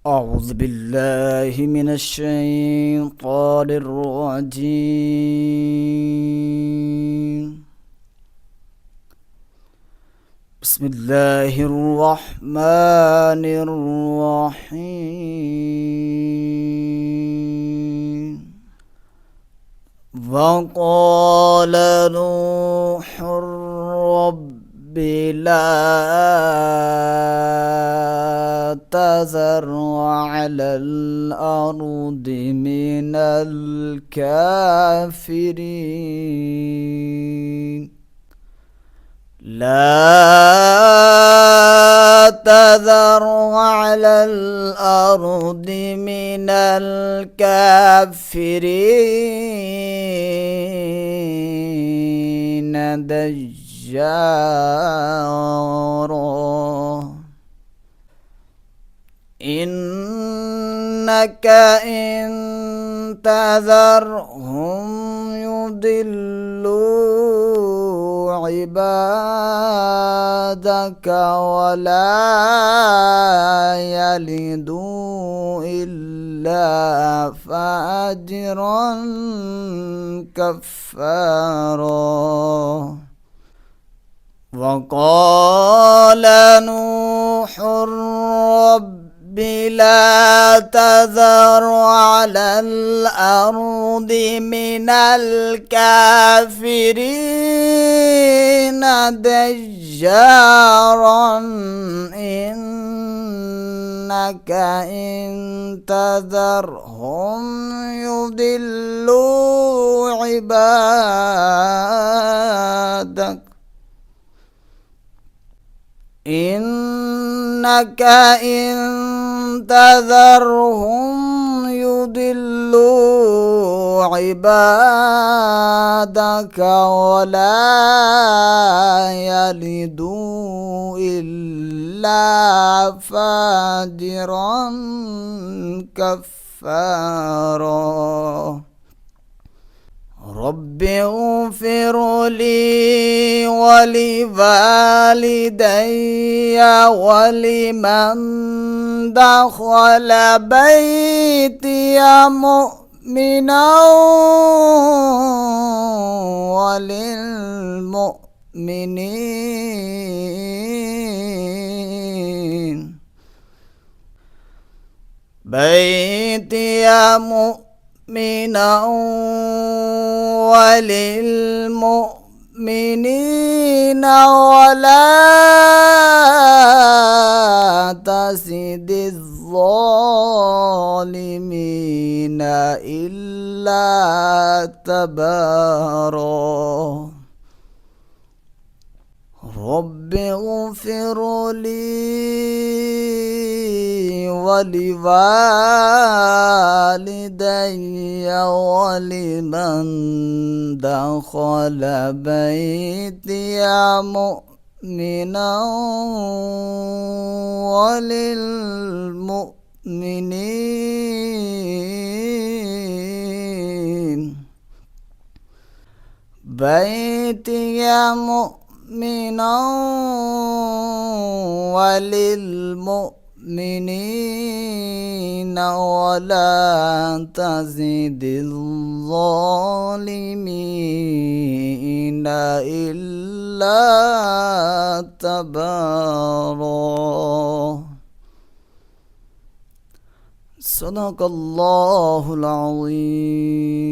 أعوذ بالله من الشيطان الرجيم. بسم الله الرحمن الرحيم. وقال نوح رب لا تذر على الأرض من الكافرين لا تذر على الأرض من الكافرين ديارا إنك إن تذرهم يضلوا عبادك ولا يلدوا إلا فاجرا كفارا. وقال نوح رب لا تذر على الأرض من الكافرين ديارا إنك إن تذرهم يضلوا عبادك إنك إن تذرهم يضلوا عبادك ولا يلدوا إلا فاجرا كفارا. رب اغفر لي ولوالدي ولمن دخل بيتي مؤمنا وللمؤمنين بيتي مؤمنا وللمؤمنين ولا تزد الظالمين إلا تبارا. رب اغفر لي ولوالدي ولمن دخل بيتي مؤمنا وللمؤمنين بيتي مؤمنا وللمؤمنين ولا تزد الظالمين إلا تبارا. صدق الله العظيم.